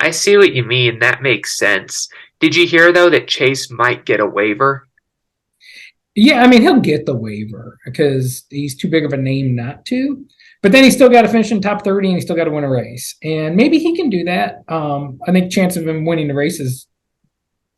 I see what you mean. That makes sense. Did you hear, though, that Chase might get a waiver? Yeah, I mean, he'll get the waiver because he's too big of a name not to. But then he's still got to finish in top 30 and he's still got to win a race. And maybe he can do that. I think chance of him winning the race is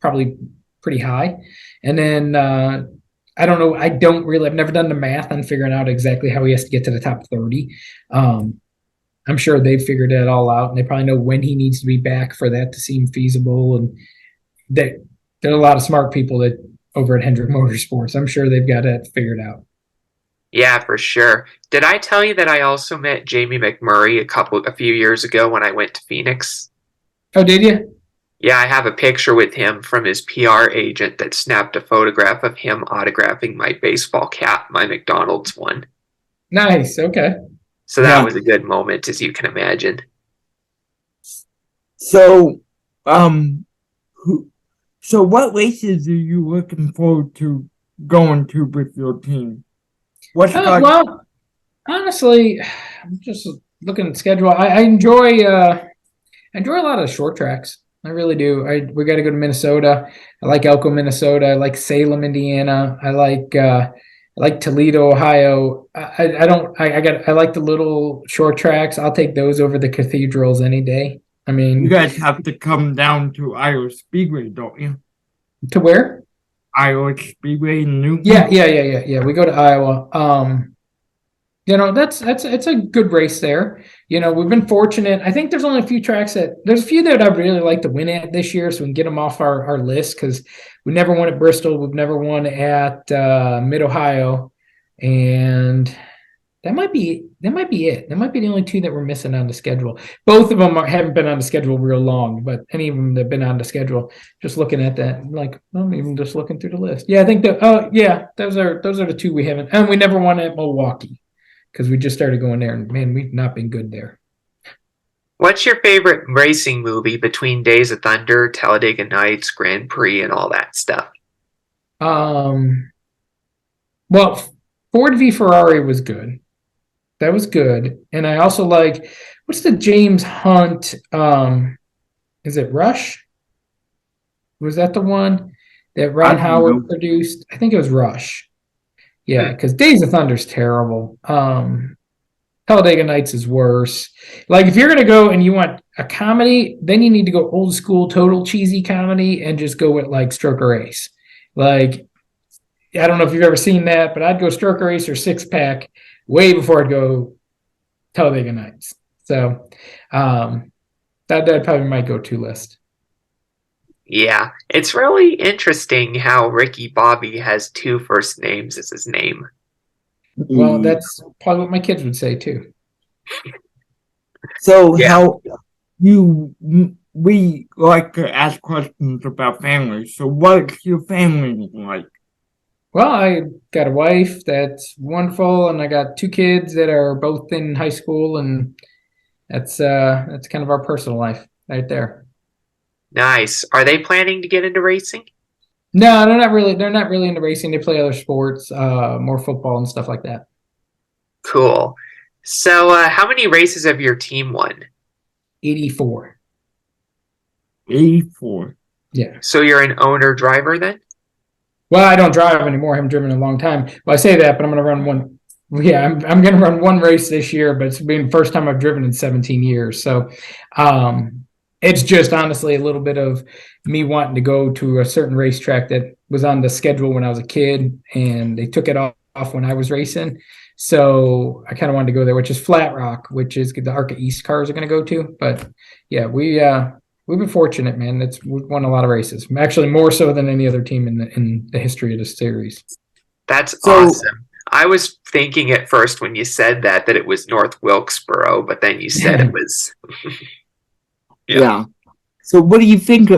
probably pretty high. And then I don't know. I've never done the math on figuring out exactly how he has to get to the top 30. I'm sure they've figured it all out and they probably know when he needs to be back for that to seem feasible. And that there are a lot of smart people that over at Hendrick Motorsports. I'm sure they've got it figured out. Yeah, for sure. Did I tell you that I also met Jamie McMurray a few years ago when I went to Phoenix? Oh, did you? Yeah, I have a picture with him from his PR agent that snapped a photograph of him autographing my baseball cap, my McDonald's one. Nice. Okay. So that Yeah. was a good moment, as you can imagine. So, so what races are you looking forward to going to with your team? What's Well, honestly, I'm just looking at the schedule. I enjoy a lot of the short tracks. I really do. We got to go to Minnesota. I like Elko, Minnesota. I like Salem, Indiana. I like Toledo, Ohio. I like the little short tracks. I'll take those over the cathedrals any day. I mean, you guys have to come down to Iowa Speedway, don't you? to where? Iowa Speedway in Newton? Yeah. We go to Iowa. It's a good race there. We've been fortunate. I think there's only a few tracks there's a few that I'd really like to win at this year so we can get them off our list because we never won at Bristol. We've never won at Mid Ohio. And that might be it. That might be the only two that we're missing on the schedule. Both of them haven't been on the schedule real long, but any of them that have been on the schedule, just looking at that, I'm even just looking through the list. Yeah, I think those are the two we haven't, and we never won at Milwaukee because we just started going there, and man, we've not been good there. What's your favorite racing movie between Days of Thunder, Talladega Nights, Grand Prix, and all that stuff? Well, Ford v Ferrari was good. That was good. And I also like, what's the James Hunt? Is it Rush? Was that the one that Ron Howard produced? I think it was Rush. Yeah, because Days of Thunder's terrible. Talladega Nights is worse. Like, if you're going to go and you want a comedy, then you need to go old school, total cheesy comedy and just go with, like, Stroker Race. Like, I don't know if you've ever seen that, but I'd go Stroker Race or Six Pack way before I'd go Talladega Nights. So that probably my go-to list. Yeah, it's really interesting how Ricky Bobby has two first names as his name. Well, that's probably what my kids would say too. So we like to ask questions about family. So what's your family like? Well, I got a wife that's wonderful, and I got two kids that are both in high school, and that's kind of our personal life right there. Nice. Are they planning to get into racing? No, they're not really. They're not really into racing. They play other sports, more football and stuff like that. Cool. So, how many races have your team won? 84. 84. Yeah. So you're an owner driver then? Well, I don't drive anymore. I haven't driven in a long time. Well, I say that, but I'm going to run one. Yeah, I'm going to run one race this year, but it's been the first time I've driven in 17 years. So, it's just honestly a little bit of me wanting to go to a certain racetrack that was on the schedule when I was a kid, and they took it off when I was racing. So I kind of wanted to go there, which is Flat Rock, which is the ARCA East cars are going to go to. But yeah, we've been fortunate, man. We've won a lot of races, actually more so than any other team in the history of the series. That's awesome. I was thinking at first when you said that it was North Wilkesboro, but then you said it was. Yeah. So what do you think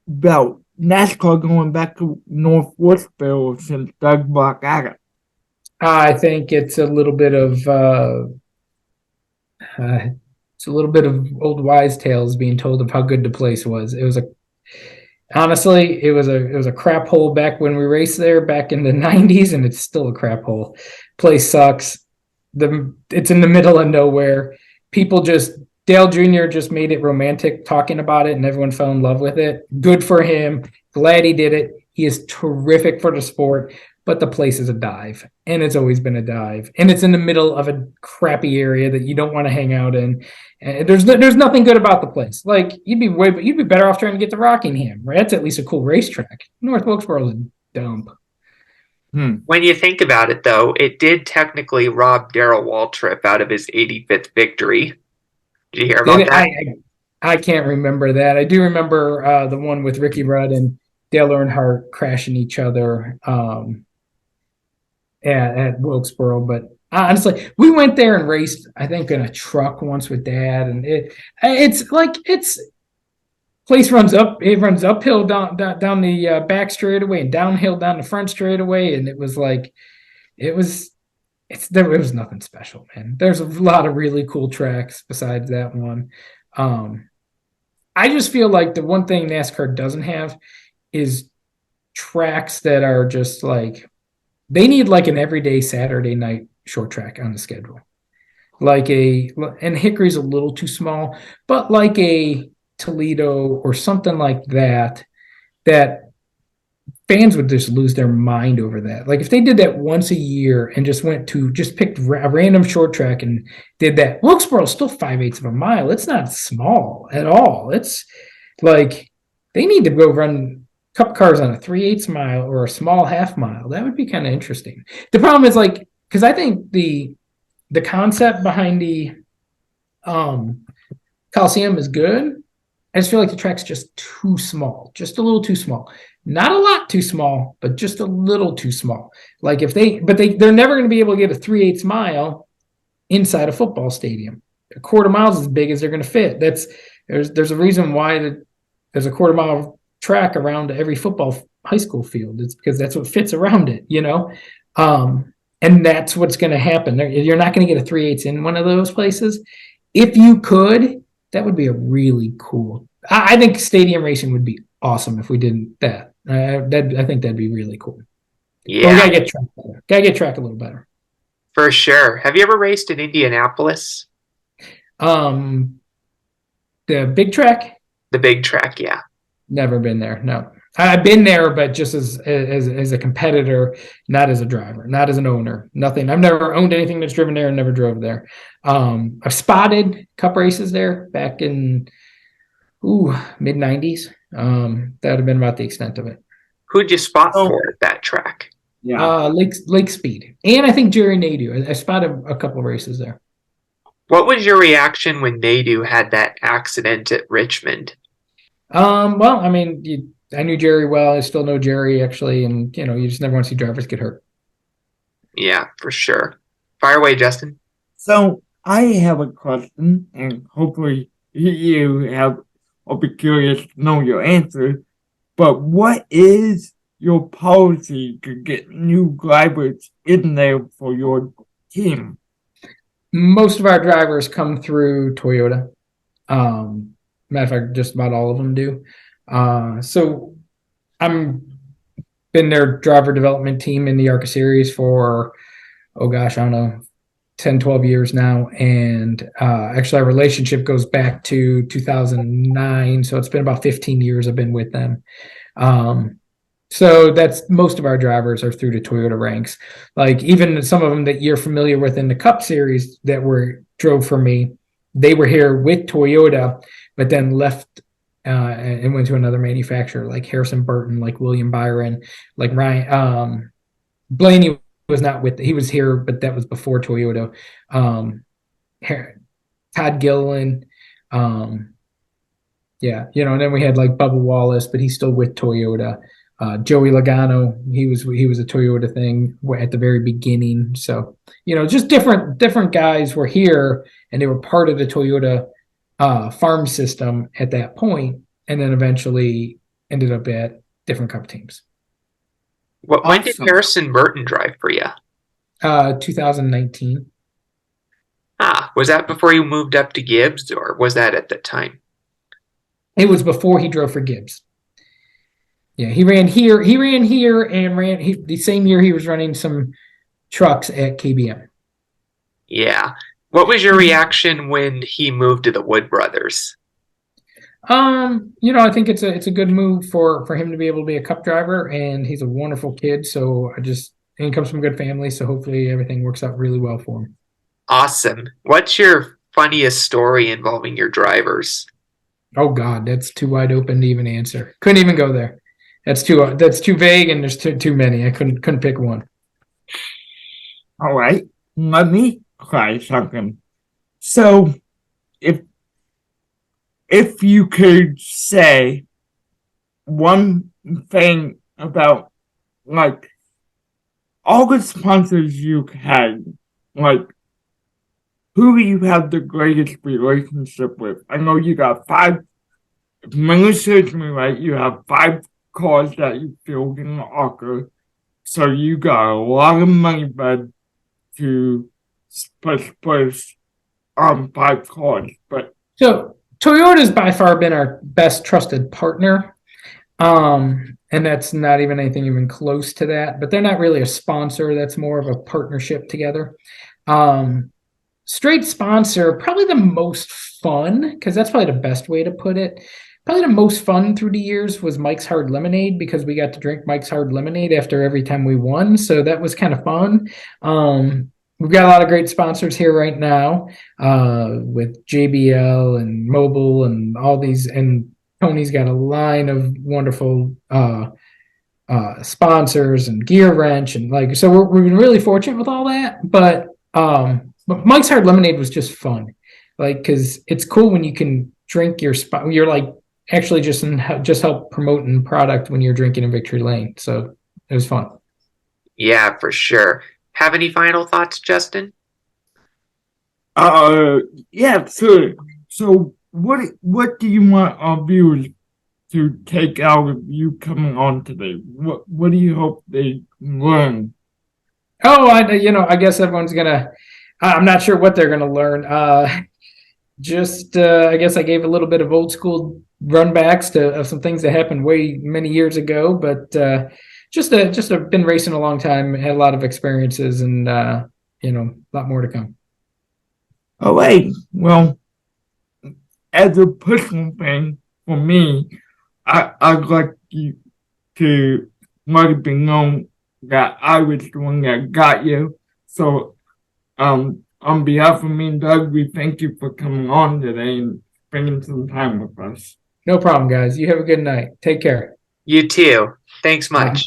about NASCAR going back to North Wilkesboro since Doug Block got it? I think it's a little bit of old wise tales being told of how good the place was. It was honestly a crap hole back when we raced there back in the 90s, and it's still a crap hole. Place sucks. It's in the middle of nowhere. People just Dale Jr. just made it romantic talking about it, and everyone fell in love with it. Good for him. Glad he did it. He is terrific for the sport, but the place is a dive, and it's always been a dive, and it's in the middle of a crappy area that you don't want to hang out in. And there's nothing good about the place. Like you'd be better off trying to get to Rockingham. Right? That's at least a cool racetrack. North Wilkesboro is a dump. When you think about it, though, it did technically rob Darrell Waltrip out of his 85th victory. Did you hear about that? I can't remember that. I do remember the one with Ricky Rudd and Dale Earnhardt crashing each other at Wilkesboro. But honestly, we went there and raced, I think, in a truck once with Dad, and it's place runs up. It runs uphill down the back straightaway and downhill down the front straightaway, and it was nothing special, man. There's a lot of really cool tracks besides that one. I just feel like the one thing NASCAR doesn't have is tracks that are just like they need like an everyday Saturday night short track on the schedule. And Hickory's a little too small, but like a Toledo or something like that fans would just lose their mind over that. Like if they did that once a year and just picked a random short track and did that, Wilkesboro is still 5/8 of a mile. It's not small at all. It's like they need to go run cup cars on a 3/8 mile or a small half mile. That would be kind of interesting. The problem is like, because I think the concept behind the Coliseum is good. I just feel like the track's just too small, just a little too small. Not a lot too small, but just a little too small. Like they're never going to be able to get a 3/8 mile inside a football stadium. A quarter mile is as big as they're going to fit. There's a reason why there's a quarter mile track around every football high school field. It's because that's what fits around it, you know? And that's what's going to happen. You're not going to get a 3/8 in one of those places. If you could, that would be a really cool. I think stadium racing would be awesome if we did that. I think that'd be really cool. Yeah, but we gotta get track better. Gotta get track a little better. For sure. Have you ever raced in Indianapolis? The big track? The big track, yeah. Never been there. No, I've been there, but just as a competitor, not as a driver, not as an owner. Nothing. I've never owned anything that's driven there and never drove there. I've spotted cup races there back in mid 90s. That would have been about the extent of it. Who'd you spot for at that track? Yeah, Lake Speed, and I think Jerry Nadeau. I spotted a couple of races there. What was your reaction when Nadeau had that accident at Richmond? Well, I mean, I knew Jerry well. I still know Jerry actually, and you just never want to see drivers get hurt. Yeah, for sure. Fire away, Justin. So I have a question, and hopefully you have. I'll be curious to know your answer. But what is your policy to get new drivers in there for your team? Most of our drivers come through Toyota. Matter of fact, just about all of them do. So I'm been their driver development team in the ARCA series for, I don't know, 10, 12 years now. And actually our relationship goes back to 2009. So it's been about 15 years I've been with them. So that's most of our drivers are through the Toyota ranks. Like even some of them that you're familiar with in the Cup series that drove for me, they were here with Toyota, but then left and went to another manufacturer like Harrison Burton, like William Byron, like Ryan Blaney was not he was here, but that was before Toyota. Todd Gilliland, and then we had like Bubba Wallace, but he's still with Toyota. Joey Logano, he was a Toyota thing at the very beginning. So, just different guys were here and they were part of the Toyota farm system at that point, and then eventually ended up at different Cup teams. When did Harrison Burton drive for you? 2019. Was that before you moved up to Gibbs, or was that at the time? It was before he drove for Gibbs. Yeah, he ran here and the same year he was running some trucks at KBM. Yeah. What was your reaction when he moved to the Wood Brothers? I think it's a good move for him to be able to be a cup driver, and he's a wonderful kid. So and he comes from a good family, so hopefully everything works out really well for him. Awesome. What's your funniest story involving your drivers? Oh God, that's too wide open to even answer. Couldn't even go there. That's too vague, and there's too many. I couldn't pick one. All right, let me try something. So, if you could say one thing about like all the sponsors you had, like who do you have the greatest relationship with? I know you got five. If memory serves me right, you have five cars that you filled in the ARCA. So you got a lot of money, bud, to push five cars. But So Toyota's by far been our best trusted partner. And that's not even anything even close to that, but they're not really a sponsor. That's more of a partnership together. Straight sponsor, probably the most fun, because that's probably the best way to put it. Probably the most fun through the years was Mike's Hard Lemonade, because we got to drink Mike's Hard Lemonade after every time we won. So that was kind of fun. We've got a lot of great sponsors here right now, with JBL and Mobile and all these, and Tony's got a line of wonderful sponsors and Gear Wrench, and so we've been really fortunate with all that. But Mike's Hard Lemonade was just fun, because it's cool when you can drink you're like actually just help promoting product when you're drinking in Victory Lane. So it was fun. Yeah, for sure. Have any final thoughts, Justin? yeah, sure. So what do you want our viewers to take out of you coming on today? What do you hope they learn? Oh, I guess everyone's gonna. I'm not sure what they're gonna learn. I guess I gave a little bit of old school runbacks of some things that happened way many years ago, but just been racing a long time, had a lot of experiences, and a lot more to come. All right. Well, as a personal thing for me, I'd like you to let it be known that I was the one that got you. So, on behalf of me and Doug, we thank you for coming on today and spending some time with us. No problem, guys. You have a good night. Take care. You too. Thanks much.